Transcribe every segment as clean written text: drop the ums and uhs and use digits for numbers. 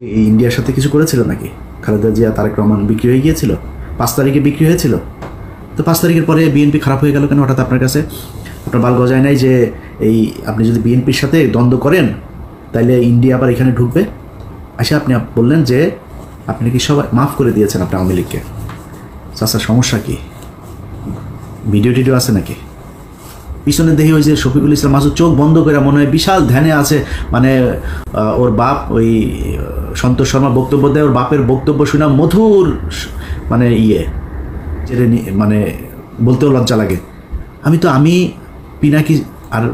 এই ইন্ডিয়ার সাথে কিছু করেছিল নাকি? খালেদা জিয়া তারেক রহমান বিক্রি হয়ে গিয়েছিল, 5 তারিখে বিক্রি হয়েছিল। তো 5 তারিখের পরে বিএনপি খারাপ হয়ে গেল কেন হঠাৎ আপনার কাছে? আপনার বাল গজায় নাই যে এই আপনি যদি বিএনপির সাথে দ্বন্দ্ব করেন তাহলে ইন্ডিয়া আবার এখানে ঢুকবে? আচ্ছা, আপনি বললেন যে আপনি কি সবাই মাফ করে দিয়েছেন আপনি আওয়ামী লীগকে। চাচার সমস্যা কি? ভিডিও টিডিও আছে নাকি? পিছনে দেখি ওই যে শফিকুল ইসলাম মাসুদ চোখ বন্ধ করে মনে হয় বিশাল ধ্যানে আছে, মানে ওর বাপ ওই সন্তোষ শর্মা বক্তব্য দেয়, ওর বাপের বক্তব্য শুনে মধুর মানে মানে বলতেও লজ্জা লাগে। আমি পিনাকি আর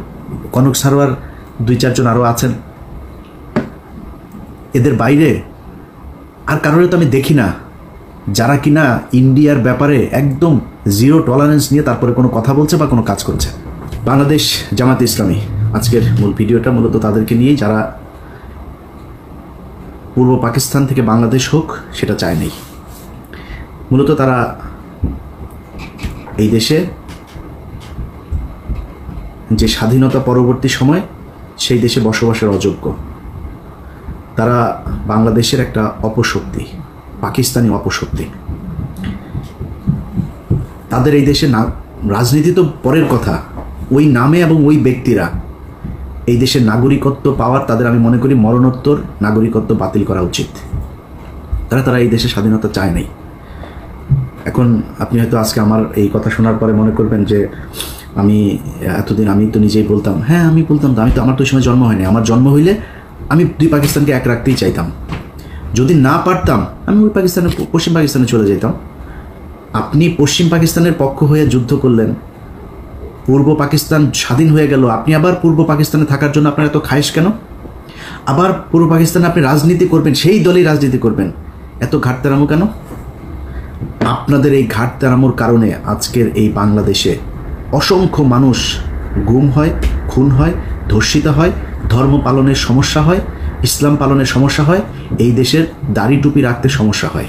কনক সারোয়ার 2-4 জন আরও আছেন, এদের বাইরে আর কারোর তো আমি দেখি না যারা কিনা ইন্ডিয়ার ব্যাপারে একদম জিরো টলারেন্স নিয়ে তারপরে কোনো কথা বলছে বা কোনো কাজ করছে। বাংলাদেশ জামাত ইসলামী আজকের মূল ভিডিওটা মূলত তাদেরকে নিয়েই, যারা পূর্ব পাকিস্তান থেকে বাংলাদেশ হোক সেটা চায় নাই। মূলত তারা এই দেশে যে স্বাধীনতা পরবর্তী সময় সেই দেশে বসবাসের অযোগ্য, তারা বাংলাদেশের একটা অপশক্তি, পাকিস্তানি অপশক্তি। তাদের এই দেশে রাজনীতি তো পরের কথা, ওই নামে এবং ওই ব্যক্তিরা এই দেশের নাগরিকত্ব পাওয়ার, তাদের আমি মনে করি মরণোত্তর নাগরিকত্ব বাতিল করা উচিত। তারা এই দেশে স্বাধীনতা চায় নাই। এখন আপনি হয়তো আজকে আমার এই কথা শোনার পরে মনে করবেন যে আমি এতদিন আমি তো নিজেই বলতাম, হ্যাঁ আমি বলতাম, আমি তো আমার তো ওই সময় জন্ম হয়নি। আমার জন্ম হইলে আমি 2 পাকিস্তানকে এক রাখতেই চাইতাম। যদি না পারতাম আমি ওই পাকিস্তানে, পশ্চিম পাকিস্তানে চলে যেতাম। আপনি পশ্চিম পাকিস্তানের পক্ষ হয়ে যুদ্ধ করলেন, পূর্ব পাকিস্তান স্বাধীন হয়ে গেল, আপনি আবার পূর্ব পাকিস্তানে থাকার জন্য আপনার এত খায়েশ কেন? আবার পূর্ব পাকিস্তানে আপনি রাজনীতি করবেন, সেই দলেই রাজনীতি করবেন, এত ঘাটতেরামো কেন? আপনাদের এই ঘাটতেরামোর কারণে আজকের এই বাংলাদেশে অসংখ্য মানুষ গুম হয়, খুন হয়, ধর্ষিত হয়, ধর্ম পালনের সমস্যা হয়, ইসলাম পালনের সমস্যা হয়, এই দেশের দাড়ি টুপি রাখতে সমস্যা হয়।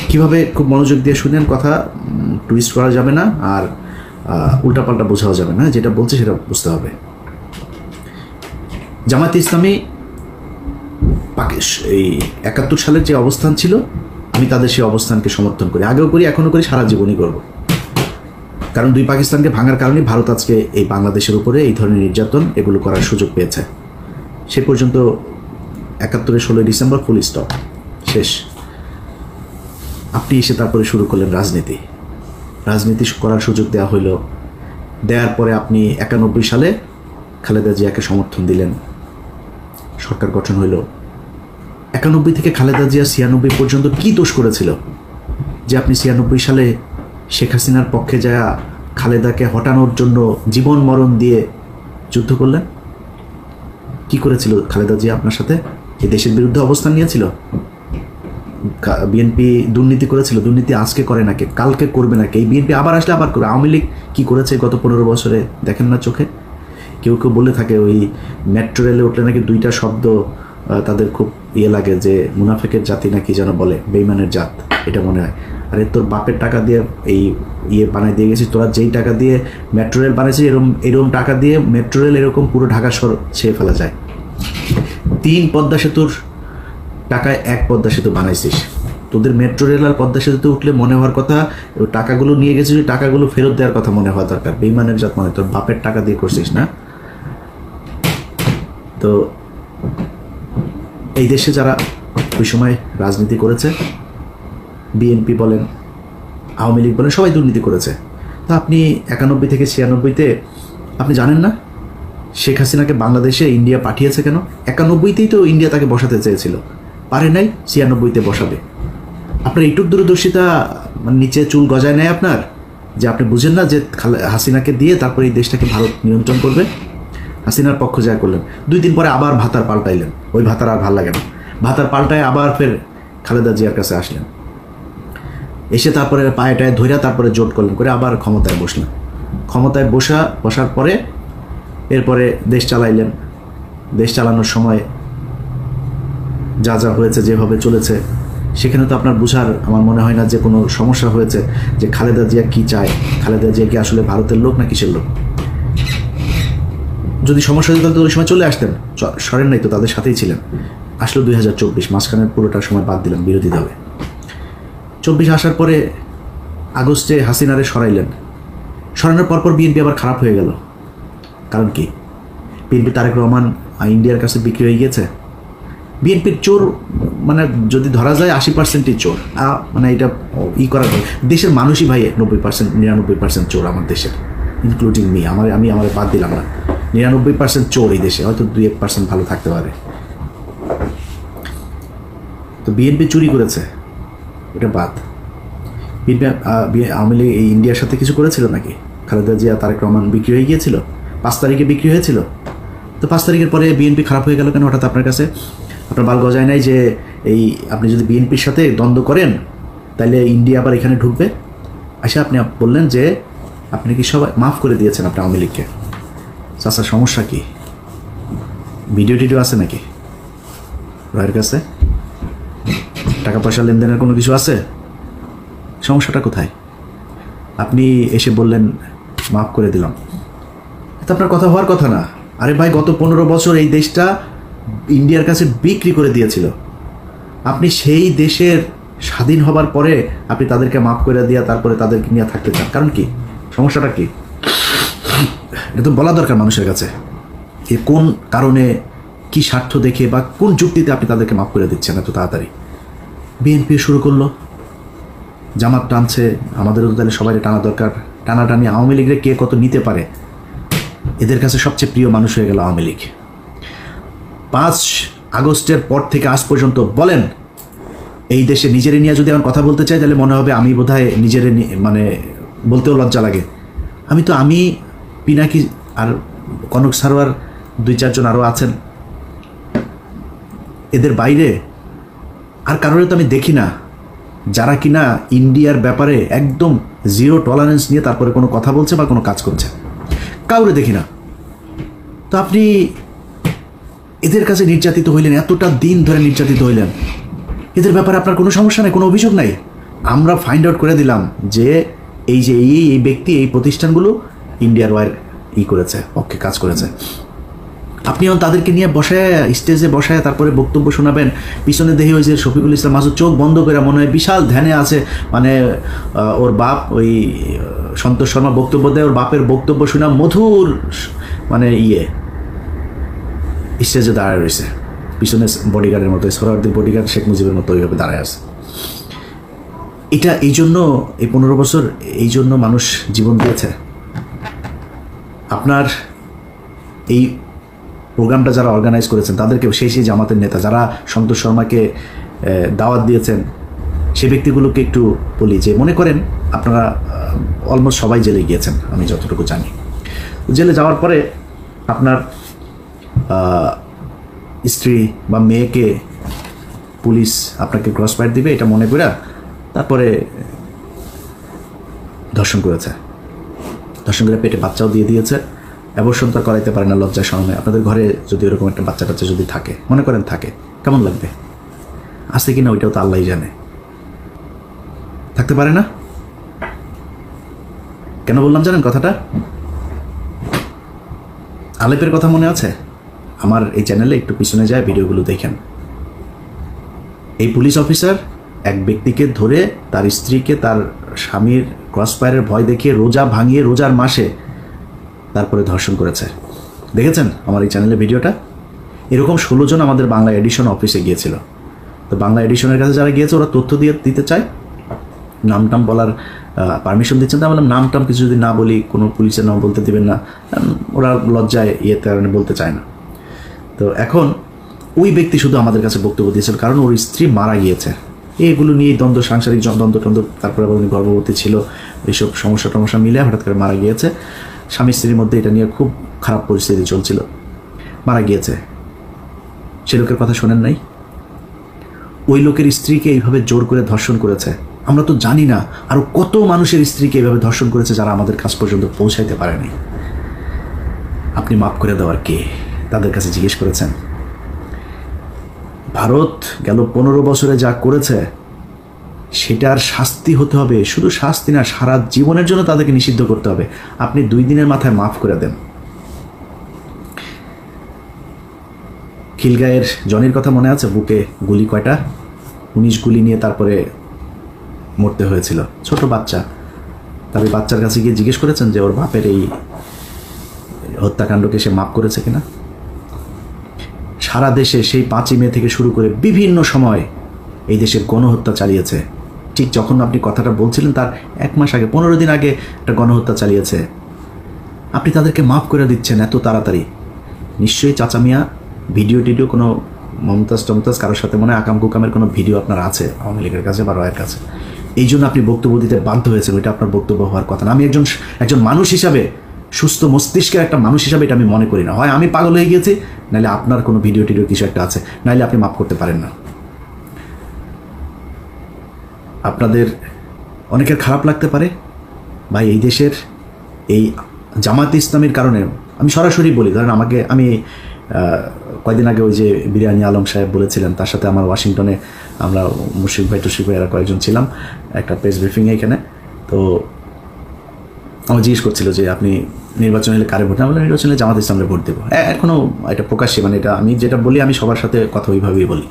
কিভাবে খুব মনোযোগ দিয়ে শুনেন, কথা টুইস্ট করা যাবে না আর উল্টাপাল্টা বোঝাও যাবে না, যেটা বলছে সেটা বুঝতে হবে। জামায়াতে ইসলামী এই 71 সালের যে অবস্থান ছিল, আমি তাদের সেই অবস্থানকে সমর্থন করি, আগেও করি, এখনও করি, সারা জীবনই করব। কারণ 2 পাকিস্তানকে ভাঙার কারণে ভারত আজকে এই বাংলাদেশের উপরে এই ধরনের নির্যাতন এগুলো করার সুযোগ পেয়েছে। সে পর্যন্ত 71-এর 16 ডিসেম্বর ফুল স্টপ, শেষ। আপনি এসে তারপরে শুরু করলেন রাজনীতি করার সুযোগ দেওয়া হইল। দেওয়ার পরে আপনি 91 সালে খালেদা জিয়াকে সমর্থন দিলেন, সরকার গঠন হইল। 91 থেকে খালেদা জিয়া 96 পর্যন্ত কি দোষ করেছিল যে আপনি 96 সালে শেখ হাসিনার পক্ষে যায় খালেদাকে হটানোর জন্য জীবন মরণ দিয়ে যুদ্ধ করলেন? কি করেছিল খালেদা জিয়া আপনার সাথে? এই দেশের বিরুদ্ধে অবস্থান নিয়েছিল। বিএনপি দুর্নীতি করেছিল, দুর্নীতি আজকে করে নাকি, কালকে করবে নাকি, এই বিএনপি আবার আসলে আবার করবে। আওয়ামী লীগ কী করেছে গত 15 বছরে দেখেন না চোখে? কেউ বলে থাকে ওই মেট্রো রেলে উঠলে নাকি 2টা শব্দ তাদের খুব লাগে, যে মুনাফেকের জাতি নাকি যেন বলে, বেইমানের জাত, এটা মনে হয়। আরে তোর বাপের টাকা দিয়ে এই বানাই দিয়ে গেছিস, তোরা যেই টাকা দিয়ে মেট্রো রেল বানিয়েছিস, এরকম টাকা দিয়ে মেট্রো রেল এরকম পুরো ঢাকা শহর ছেয়ে ফেলা যায়। 3 পদ্মা সেতুর টাকায় 1 পদ্মা সেতু বানাইছিস। তোদের মেট্রো রেল আর পদ্মা সেতুতে উঠলে মনে হওয়ার কথা টাকাগুলো নিয়ে গেছিস, টাকাগুলো ফেরত দেওয়ার কথা মনে হওয়া দরকার। বেইমানের জাত মনে, তোর বাপের টাকা দিয়ে করছিস না? তো এই দেশে যারা ওই সময় রাজনীতি করেছে, বিএনপি বলেন, আওয়ামী লীগ বলেন, সবাই দুর্নীতি করেছে। তা আপনি 91 থেকে 96-তে আপনি জানেন না শেখ হাসিনাকে বাংলাদেশে ইন্ডিয়া পাঠিয়েছে কেন? 91-তেই তো ইন্ডিয়া তাকে বসাতে চেয়েছিল, পারে নাই, 96-তে বসাবে। আপনার এইটুক দূরদর্শিতা নিচে চুল গজায় নেয় আপনার, যে আপনি বুঝেন না যে হাসিনাকে দিয়ে তারপরে এই দেশটাকে ভারত নিয়ন্ত্রণ করবে। হাসিনার পক্ষ যা করলেন, 2 দিন পরে আবার ভাতার পাল্টাইলেন, ওই ভাতার আর ভাল লাগে না, ভাতার পাল্টায় আবার ফের খালেদা জিয়ার কাছে আসলেন, এসে তারপরে পায়েটায় ধইরা তারপরে জোট করলেন, করে আবার ক্ষমতায় বসলেন। ক্ষমতায় বসার পরে এরপরে দেশ চালাইলেন। দেশ চালানোর সময় যা হয়েছে, যেভাবে চলেছে, সেখানে তো আপনার বুঝার আমার মনে হয় না যে কোনো সমস্যা হয়েছে যে খালেদা জিয়া কি চায়, খালেদা জিয়া কি আসলে ভারতের লোক না কিসের লোক। যদি সমস্যা হতো তাহলে ওই সময় চলে আসতেন, সরেন নাই তো, তাদের সাথেই ছিলেন। আসলো 2024, মাঝখানের পুরোটা সময় বাদ দিলাম বিরোধী দলে। 24 আসার পরে আগস্টে হাসিনারে সরাইলেন, সরানোর পরপর বিএনপি আবার খারাপ হয়ে গেল। কারণ কি? বিএনপি তারেক রহমান ইন্ডিয়ার কাছে বিক্রি হয়ে গিয়েছে। বিএনপির চোর মানে যদি ধরা যায় 80%ই চোর, মানে এটা করা যায়। দেশের মানুষই ভাই 90%, 99% চোর আমার দেশের, ইনক্লুডিং মি। আমি বাদ দিলাম না, 99% চোর এই দেশে, হয়তো 2-1% ভালো থাকতে পারে। তো বিএনপি চুরি করেছে, এটা বাদ। বিএনপি আওয়ামী লীগ এই ইন্ডিয়ার সাথে কিছু করেছিল নাকি? খালেদা জিয়া তারেক রহমান বিক্রি হয়ে গিয়েছিল, 5 তারিখে বিক্রি হয়েছিল। তো 5 তারিখের পরে বিএনপি খারাপ হয়ে গেল কেন হঠাৎ আপনার কাছে? আপনার বাল গজায় নাই যে এই আপনি যদি বিএনপির সাথে দ্বন্দ্ব করেন তাহলে ইন্ডিয়া আবার এখানে ঢুকবে? আচ্ছা, আপনি বললেন যে আপনি কি সবাই মাফ করে দিয়েছেন আপনি আওয়ামী লীগকে। চাচার সমস্যা কি? ভিডিও টিডিও আছে নাকি রয়ের কাছে? টাকা পয়সা লেনদেনের কোনো কিছু আছে? সমস্যাটা কোথায়? আপনি এসে বললেন মাফ করে দিলাম, এটা আপনার কথা হওয়ার কথা না। আরে ভাই, গত 15 বছর এই দেশটা ইন্ডিয়ার কাছে বিক্রি করে দিয়েছিল। আপনি সেই দেশের স্বাধীন হবার পরে আপনি তাদেরকে মাফ করে দিয়ে তারপরে তাদেরকে নিয়ে থাকতে চান, কারণ কি? সমস্যাটা কি? এটা তো বলা দরকার মানুষের কাছে, এ কোন কারণে, কি স্বার্থ দেখে বা কোন যুক্তিতে আপনি তাদেরকে মাফ করে দিচ্ছেন এত তাড়াতাড়ি? বিএনপি শুরু করলো, জামাত টানছে, আমাদেরও তাহলে সবাই টানা দরকার। টানাটানি আওয়ামী লীগরে কে কত নিতে পারে, এদের কাছে সবচেয়ে প্রিয় মানুষ হয়ে গেল আওয়ামী লীগ। 5 আগস্টের পর থেকে আজ পর্যন্ত বলেন, এই দেশে নিজেরে নিয়ে যদি আমি কথা বলতে চাই তাহলে মনে হবে আমি বোধহয় নিজেরে মানে বলতেও লজ্জা লাগে। আমি পিনাকি আর কনক সারোয়ার 2-4 জন আরও আছেন, এদের বাইরে আর কারোর তো আমি দেখি না যারা কিনা ইন্ডিয়ার ব্যাপারে একদম 0 টলারেন্স নিয়ে তারপরে কোনো কথা বলছে বা কোনো কাজ করছে, কাউরে দেখি না। তো আপনি এদের কাছে নির্যাতিত হইলেন, এতটা দিন ধরে নির্যাতিত হইলেন, এদের ব্যাপারে আপনার কোনো সমস্যা নেই, কোনো অভিযোগ নাই? আমরা ফাইন্ড আউট করে দিলাম যে এই যে এই ব্যক্তি এই প্রতিষ্ঠানগুলো ইন্ডিয়ার ওয়ার করেছে, পক্ষে কাজ করেছে। আপনি তাদেরকে নিয়ে বসায়, স্টেজে বসায় তারপরে বক্তব্য শোনাবেন। পিছনে দেখি ওই যে শফিকুল ইসলাম মাসুদ চোখ বন্ধ করে মনে হয় বিশাল ধ্যানে আছে, মানে ওর বাপ ওই সন্তোষ শর্মা বক্তব্য দেয়, ওর বাপের বক্তব্য শোনা মধুর, মানে স্টেজে দাঁড়ায় রয়েছে, পিছনে বডিগার্ডের মতো, সোহরাওয়ার্দীর বডিগার্ড শেখ মুজিবের মতো ওইভাবে দাঁড়ায় আছে। এটা এই জন্য এই 15 বছর এই জন্য মানুষ জীবন দিয়েছে। আপনার এই প্রোগ্রামটা যারা অর্গানাইজ করেছেন তাদেরকে, সেই জামাতের নেতা যারা সন্তোষ শর্মাকে দাওয়াত দিয়েছেন, সে ব্যক্তিগুলোকে একটু বলি যে মনে করেন আপনারা অলমোস্ট সবাই জেলে গিয়েছেন আমি যতটুকু জানি। জেলে যাওয়ার পরে আপনার স্ত্রী বা মেয়েকে পুলিশ আপনাকে ক্রস ফায়ার দিবে এটা মনে করে তারপরে ধর্ষণ করেছে, ধর্ষণ করে পেটে বাচ্চাও দিয়ে দিয়েছে। অ্যাবর্শন তো করাইতে পারে না লজ্জার শরমে। আপনাদের ঘরে যদি এরকম একটা বাচ্চা টাচ্চা যদি থাকে, মনে করেন থাকে, কেমন লাগবে? আছে কিনা ওইটাও তো আল্লাহই জানে। থাকতে পারে না? কেন বললাম জানেন কথাটা? আলেপের কথা মনে আছে? আমার এই চ্যানেলে একটু পিছনে যায় ভিডিওগুলো দেখেন। এই পুলিশ অফিসার এক ব্যক্তিকে ধরে তার স্ত্রীকে তার স্বামীর ক্রসফায়ারের ভয় দেখিয়ে রোজা ভাঙিয়ে রোজার মাসে তারপরে ধর্ষণ করেছে। দেখেছেন আমার এই চ্যানেলে ভিডিওটা? এরকম 16 জন আমাদের বাংলা এডিশন অফিসে গিয়েছিল। তো বাংলা এডিশনের কাছে যারা গিয়েছে ওরা তথ্য দিতে চায়, নাম টাম বলার পারমিশন দিচ্ছেন। তা বললাম নাম টাম কিছু যদি না বলি, কোনো পুলিশের নাম বলতে দিবেন না, ওরা লজ্জায় কারণে বলতে চায় না। তো এখন ওই ব্যক্তি শুধু আমাদের কাছে বক্তব্য দিয়েছিল কারণ ওর স্ত্রী মারা গিয়েছে। এগুলো নিয়ে দ্বন্দ্ব, সাংসারিক দ্বন্দ্ব, তারপরে আবার উনি গর্ভবতী ছিল, এইসব সমস্যা মিলে হঠাৎ করে মারা গিয়েছে। স্বামী স্ত্রীর মধ্যে এটা নিয়ে খুব খারাপ পরিস্থিতি চলছিল, মারা গিয়েছে। সে লোকের কথা শোনেন নাই? ওই লোকের স্ত্রীকে এইভাবে জোর করে ধর্ষণ করেছে। আমরা তো জানি না আরও কত মানুষের স্ত্রীকে এইভাবে ধর্ষণ করেছে যারা আমাদের কাছ পর্যন্ত পৌঁছাইতে পারেনি। আপনি মাফ করে দেওয়ার কে? তাদের কাছে জিজ্ঞেস করেছেন? ভারত গেল 15 বছরে যা করেছে সেটার শাস্তি হতে হবে, শুধু শাস্তি না, সারা জীবনের জন্য তাদেরকে নিষিদ্ধ করতে হবে। আপনি 2 দিনের মাথায় মাফ করে দেন। খিলগাঁয়ের জনির কথা মনে আছে? বুকে গুলি কয়টা? 19 গুলি নিয়ে তারপরে মরতে হয়েছিল, ছোট বাচ্চা। তবে বাচ্চার কাছে গিয়ে জিজ্ঞেস করেছেন যে ওর বাপের এই হত্যাকাণ্ডকে সে মাফ করেছে কিনা? সারা দেশে সেই 5ই মে থেকে শুরু করে বিভিন্ন সময় এই দেশের গণহত্যা চালিয়েছে। ঠিক যখন আপনি কথাটা বলছিলেন তার 1 মাস আগে, 15 দিন আগে একটা গণহত্যা চালিয়েছে। আপনি তাদেরকে মাফ করে দিচ্ছেন এত তাড়াতাড়ি। নিশ্চয়ই চাচা মিয়া ভিডিও টিডিও কোনো মমতাজ টমতাজ কারোর সাথে মনে হয় আকাম কুকামের কোনো ভিডিও আপনার আছে আওয়ামী লীগের কাছে বা রয়ের কাছে, এই জন্য আপনি বক্তব্য দিতে বাধ্য হয়েছেন। ওইটা আপনার বক্তব্য হওয়ার কথা না। আমি একজন মানুষ হিসাবে, সুস্থ মস্তিষ্কের একটা মানুষ হিসাবে এটা আমি মনে করি না। হয় আমি পাগল হয়ে গেছি, নাহলে আপনার কোনো ভিডিও টিডিও কিছু একটা আছে, নাহলে আপনি মাফ করতে পারেন না। আপনাদের অনেকের খারাপ লাগতে পারে ভাই, এই দেশের এই জামায়াতে ইসলামীর কারণে। আমি সরাসরি বলি, ধরেন আমি কয়েকদিন আগে ওই যে বিরিয়ানি আলম সাহেব বলেছিলেন, তার সাথে আমার ওয়াশিংটনে আমরা মুশফিক ভাই টুশিক ভাই এরা কয়েকজন ছিলাম একটা প্রেস ব্রিফিংয়ে এখানে। তো আমার জিজ্ঞেস করছিল যে আপনি নির্বাচন হলে কারে ভোট? না বলে নির্বাচন হলে জামাত ইসলামে ভোট দেবো। এখনও এটা প্রকাশ্যে, মানে এটা আমি যেটা বলি আমি সবার সাথে কথা ওইভাবেই বলি,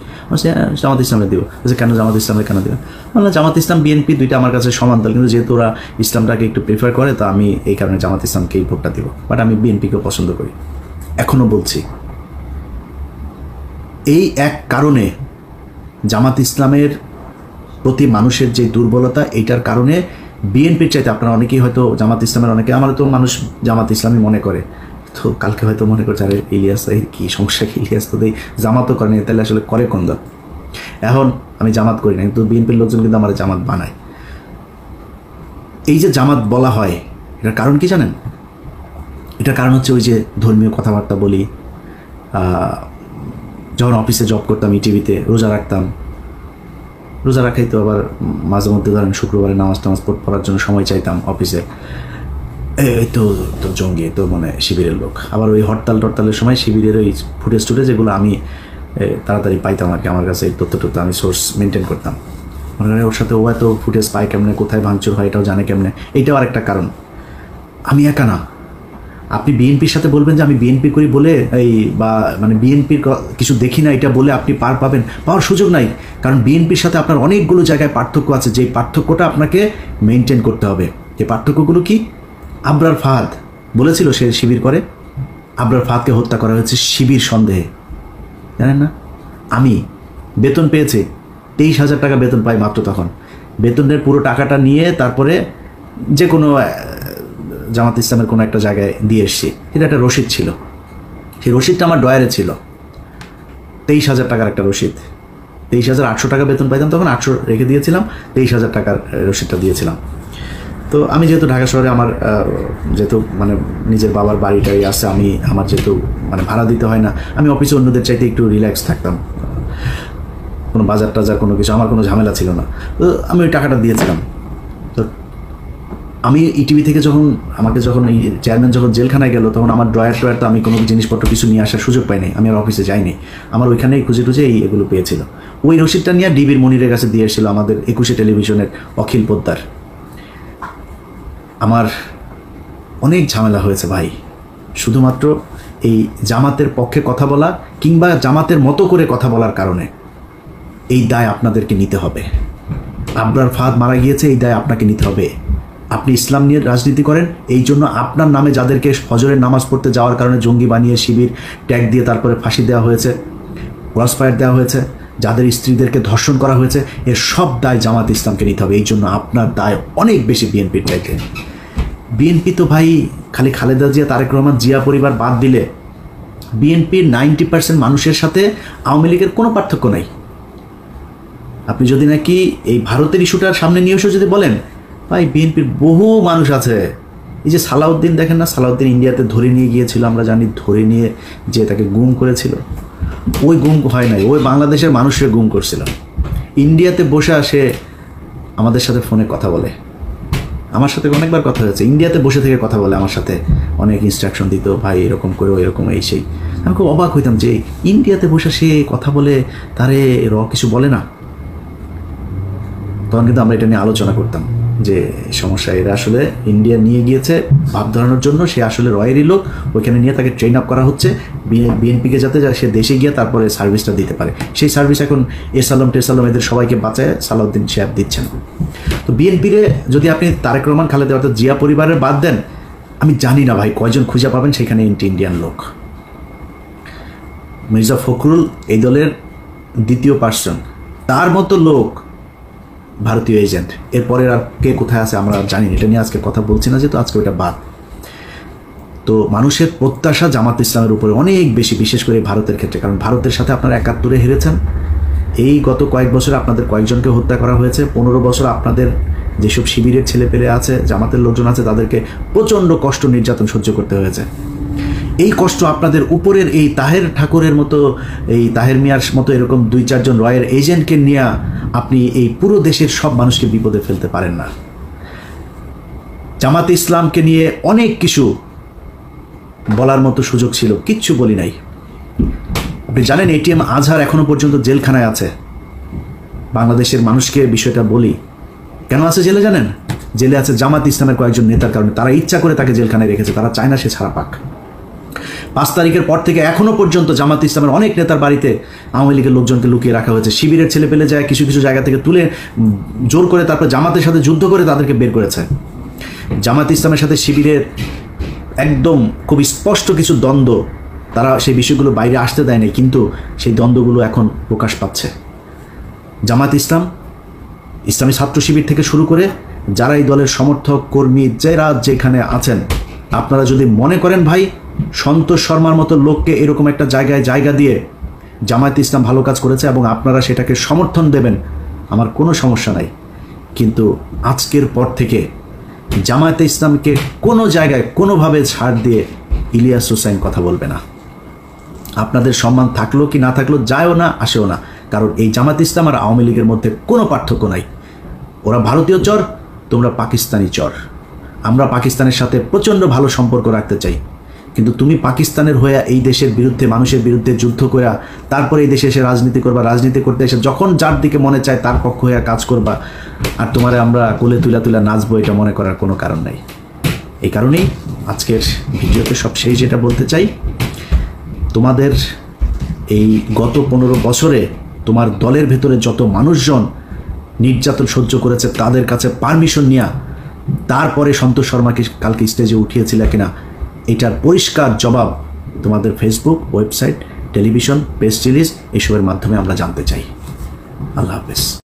জামাত ইসলামে দেবো। কেন জামাত ইসলামে কেন দেবো? মানে জামাত ইসলাম বিএনপি দুইটা আমার কাছে সমান দল, কিন্তু যেহেতু ওরা ইসলামটাকে একটু প্রেফার করে, তো আমি এই কারণে জামাত ইসলামকেই ভোটটা দিব। বাট আমি বিএনপিকেও পছন্দ করি, এখনও বলছি। এই এক কারণে জামাত ইসলামের প্রতি মানুষের যে দুর্বলতা, এইটার কারণে বিএনপির চাইতে আপনারা অনেকেই হয়তো জামাত ইসলামের, অনেকে আমার তো মানুষ জামাত ইসলামই মনে করে, তো কালকে হয়তো মনে করছে আরে ইলিয়াস কি সমস্যা, কি ইলিয়াস তো দেই জামাতও করেনি, তাহলে আসলে করে কোন দল? এখন আমি জামাত করি না, কিন্তু বিএনপির লোকজন কিন্তু আমার জামাত বানায়। এই যে জামাত বলা হয়, এটার কারণ কি জানেন? এটার কারণ হচ্ছে ওই যে ধর্মীয় কথাবার্তা বলি। যখন অফিসে জব করতাম ইটিভিতে, রোজা রাখতাম। রোজা রাখাই তো আবার মাঝে মধ্যে ধরেন শুক্রবারে নামাজ টামাজ পড়ার জন্য সময় চাইতাম অফিসে। এই তো জঙ্গি, তো মানে শিবিরের লোক। আবার ওই হরতালের সময় শিবিরের ওই ফুটেজ যেগুলো আমি তাড়াতাড়ি পাইতাম আর কি, আমার কাছে এই তথ্য আমি সোর্স মেনটেন করতাম। মনে করেন ওর সাথে ও এত ফুটেজ পায় কেমনে, কোথায় ভাঙচুর হয় এটাও জানে কেমনে। এইটাও আরেকটা কারণ। আমি একা না, আপনি বিএনপির সাথে বলবেন যে আমি বিএনপি করি বলে এই বা মানে বিএনপির কিছু দেখি না এটা বলে আপনি পাওয়ার সুযোগ নাই। কারণ বিএনপির সাথে আপনার অনেকগুলো জায়গায় পার্থক্য আছে, যেই পার্থক্যটা আপনাকে মেনটেন করতে হবে। যে পার্থক্যগুলো কি? আবরার ফাহাদ বলেছিল সে শিবির করে, আবরার ফাহাদকে হত্যা করা হয়েছে শিবির সন্দেহে, জানেন না? আমি বেতন পেয়েছি, 23,000 টাকা বেতন পাই মাত্র। তখন বেতনের পুরো টাকাটা নিয়ে তারপরে যে কোনো জামাত ইসলামের কোনো একটা জায়গায় দিয়ে এসছি। এটা একটা রসিদ ছিল, সেই রসিদটা আমার ডয়ারে ছিল, 23,000 টাকার একটা রসিদ। 23,800 টাকা বেতন পাইতাম তখন, 800 রেখে দিয়েছিলাম, 23,000 টাকার রসিদটা দিয়েছিলাম। তো আমি যেহেতু ঢাকা শহরে আমার যেহেতু মানে নিজের বাবার বাড়িটাই আছে, আমার যেহেতু মানে ভাড়া দিতে হয় না, আমি অফিসে অন্যদের চাইতে একটু রিল্যাক্স থাকতাম, কোনো বাজার টাজার কোনো কিছু আমার কোনো ঝামেলা ছিল না। তো আমি ওই টাকাটা দিয়েছিলাম। তো আমি ইটিভি থেকে যখন এই চেয়ারম্যান যখন জেলখানায় গেল, তখন আমার ড্রয়ার তো আমি কোনো জিনিসপত্র কিছু নিয়ে আসার সুযোগ পাইনি, আমি আর অফিসে যাইনি। আমার ওইখানেই খুঁজে এগুলো পেয়েছিল। ওই রসিদটা নিয়ে ডিবির মনিরের কাছে দিয়ে এসেছিল আমাদের 21 টেলিভিশনের অখিল পোদ্দার। আমার অনেক ঝামেলা হয়েছে ভাই, শুধুমাত্র এই জামাতের পক্ষে কথা বলা কিংবা জামাতের মতো করে কথা বলার কারণে। এই দায় আপনাদেরকে নিতে হবে। আবরার ফাহাদ মারা গিয়েছে, এই দায় আপনাকে নিতে হবে। আপনি ইসলাম নিয়ে রাজনীতি করেন, এই জন্য আপনার নামে যাদেরকে ফজরের নামাজ পড়তে যাওয়ার কারণে জঙ্গি বানিয়ে শিবির ট্যাগ দিয়ে তারপরে ফাঁসি দেওয়া হয়েছে, ক্রসফায়ার দেওয়া হয়েছে, যাদের স্ত্রীদেরকে ধর্ষণ করা হয়েছে, এর সব দায় জামাত ইসলামকে নিতে হবে। এই জন্য আপনার দায় অনেক বেশি বিএনপির চাইতে। বিএনপি তো ভাই খালি খালেদা জিয়া, তারেক রহমান, জিয়া পরিবার বাদ দিলে বিএনপির 90% মানুষের সাথে আওয়ামী লীগের কোনো পার্থক্য নাই। আপনি যদি নাকি এই ভারতের ইস্যুটার সামনে নিয়ে এসে যদি বলেন, ভাই বিএনপির বহু মানুষ আছে। এই যে সালাউদ্দিন দেখেন না, সালাউদ্দিন ইন্ডিয়াতে ধরে নিয়ে গিয়েছিল, আমরা জানি, ধরে নিয়ে যে তাকে গুম করেছিল। ওই গুম হয় নাই, ওই বাংলাদেশের মানুষের গুম করছিল। ইন্ডিয়াতে বসে আসে আমাদের সাথে ফোনে কথা বলে, আমার সাথে অনেকবার কথা হয়েছে। ইন্ডিয়াতে বসে থেকে কথা বলে আমার সাথে, অনেক ইনস্ট্রাকশন দিত, ভাই এরকম করো, এরকম এই সেই। আমি খুব অবাক হইতাম যে ইন্ডিয়াতে বসে সে কথা বলে, তারে কিছু বলে না। তখন কিন্তু আমরা এটা নিয়ে আলোচনা করতাম। যে সমস্যা, এরা আসলে ইন্ডিয়া নিয়ে গিয়েছে ভাব ধরানোর জন্য, সে আসলে রয়েরই লোক, ওইখানে নিয়ে তাকে ট্রেন আপ করা হচ্ছে বিএনপিকে যাতে সে দেশে গিয়ে তারপরে সার্ভিসটা দিতে পারে। সেই সার্ভিস এখন এসালম টেসালম এদের সবাইকে বাঁচায় সালাউদ্দিন সাহেব দিচ্ছেন। তো বিএনপিরে যদি আপনি তারেক রহমান, খালেদা অর্থাৎ জিয়া পরিবারের বাদ দেন, আমি জানি না ভাই কয়জন খুঁজে পাবেন সেখানে ইন্ডিয়ান লোক। মির্জা ফখরুল এই দলের দ্বিতীয় পার্সন, তার মতো লোক ভারতীয় এজেন্ট। এরপরে আর কে কোথায় আছে আমরা জানি না, এটা নিয়ে আজকে কথা বলছি না, যেহেতু আজকে ওটা বাদ। তো মানুষের প্রত্যাশা জামাত ইসলামের উপরে অনেক বেশি, বিশেষ করে ভারতের ক্ষেত্রে, কারণ ভারতের সাথে আপনারা ৭১-এ হেরেছেন। এই গত কয়েক বছরে আপনাদের কয়েকজনকে হত্যা করা হয়েছে। ১৫ বছর আপনাদের যেসব শিবিরের ছেলেপেলে আছে, জামাতের লোকজন আছে, তাদেরকে প্রচণ্ড কষ্ট নির্যাতন সহ্য করতে হয়েছে। এই কষ্ট আপনাদের উপরের এই তাহের ঠাকুরের মতো, এই তাহের মিয়ার মতো এরকম ২-৪ জন রয়ের এজেন্টকে নিয়ে আপনি এই পুরো দেশের সব মানুষকে বিপদে ফেলতে পারেন না। জামাতে ইসলামকে নিয়ে অনেক কিছু বলার মতো সুযোগ ছিল, কিচ্ছু বলি নাই। আপনি জানেন এটিএম আজহার এখনো পর্যন্ত জেলখানায় আছে। বাংলাদেশের মানুষকে বিষয়টা বলি, কেন আছে জেলে জানেন? জেলে আছে জামাত ইসলামের কয়েকজন নেতার কারণে। তারা ইচ্ছা করে তাকে জেলখানায় রেখেছে, তারা চায় না সে ছাড়া পাক। ৫ তারিখের পর থেকে এখনো পর্যন্ত জামাত ইসলামের অনেক নেতার বাড়িতে আওয়ামী লীগের লোকজনকে লুকিয়ে রাখা হয়েছে। শিবিরের ছেলে পেলে যায় কিছু কিছু জায়গা থেকে তুলে জোর করে তারপর জামাতের সাথে যুদ্ধ করে তাদেরকে বের করেছে। জামাত ইসলামের সাথে শিবিরের একদম খুব স্পষ্ট কিছু দ্বন্দ্ব, তারা সেই বিষয়গুলো বাইরে আসতে দেয় নাই, কিন্তু সেই দ্বন্দ্বগুলো এখন প্রকাশ পাচ্ছে। জামাত ইসলাম, ইসলামী ছাত্র শিবির থেকে শুরু করে যারা এই দলের সমর্থক কর্মী যারা যেখানে আছেন, আপনারা যদি মনে করেন ভাই সন্তোষ শর্মার মতো লোককে এরকম একটা জায়গায় জায়গা দিয়ে জামায়াত ইসলাম ভালো কাজ করেছে এবং আপনারা সেটাকে সমর্থন দেবেন, আমার কোনো সমস্যা নাই। কিন্তু আজকের পর থেকে জামায়াতে ইসলামকে কোনো জায়গায় কোনোভাবে ছাড় দিয়ে ইলিয়াস হোসাইন কথা বলবে না। আপনাদের সম্মান থাকলো কি না থাকলো যায়ও না আসেও না, কারণ এই জামায়াত ইসলাম আর আওয়ামী লীগের মধ্যে কোনো পার্থক্য নাই। ওরা ভারতীয় চর, তোমরা পাকিস্তানি চর। আমরা পাকিস্তানের সাথে প্রচণ্ড ভালো সম্পর্ক রাখতে চাই, কিন্তু তুমি পাকিস্তানের হয়ে এই দেশের বিরুদ্ধে, মানুষের বিরুদ্ধে যুদ্ধ করে তারপরে এই দেশে এসে রাজনীতি করবা, রাজনীতি করতে এসে যখন যার দিকে মনে চায় তার পক্ষ হয়ে কাজ করবা, আর তোমারে আমরা কোলে তুলা তুলা নাচবো, এটা মনে করার কোনো কারণ নাই। এই কারণেই আজকের ভিডিওতে সব শেষ যেটা বলতে চাই, তোমাদের এই গত ১৫ বছরে তোমার দলের ভেতরে যত মানুষজন নির্যাতন সহ্য করেছে তাদের কাছে পারমিশন নেওয়া, তারপরে সন্তোষ শর্মাকে কালকে স্টেজে উঠিয়েছিল কিনা, এটার পরিষ্কার জবাব তোমাদের Facebook, website, television, press release এসবের মাধ্যমে আমরা জানতে চাই। আল্লাহ হাফেজ।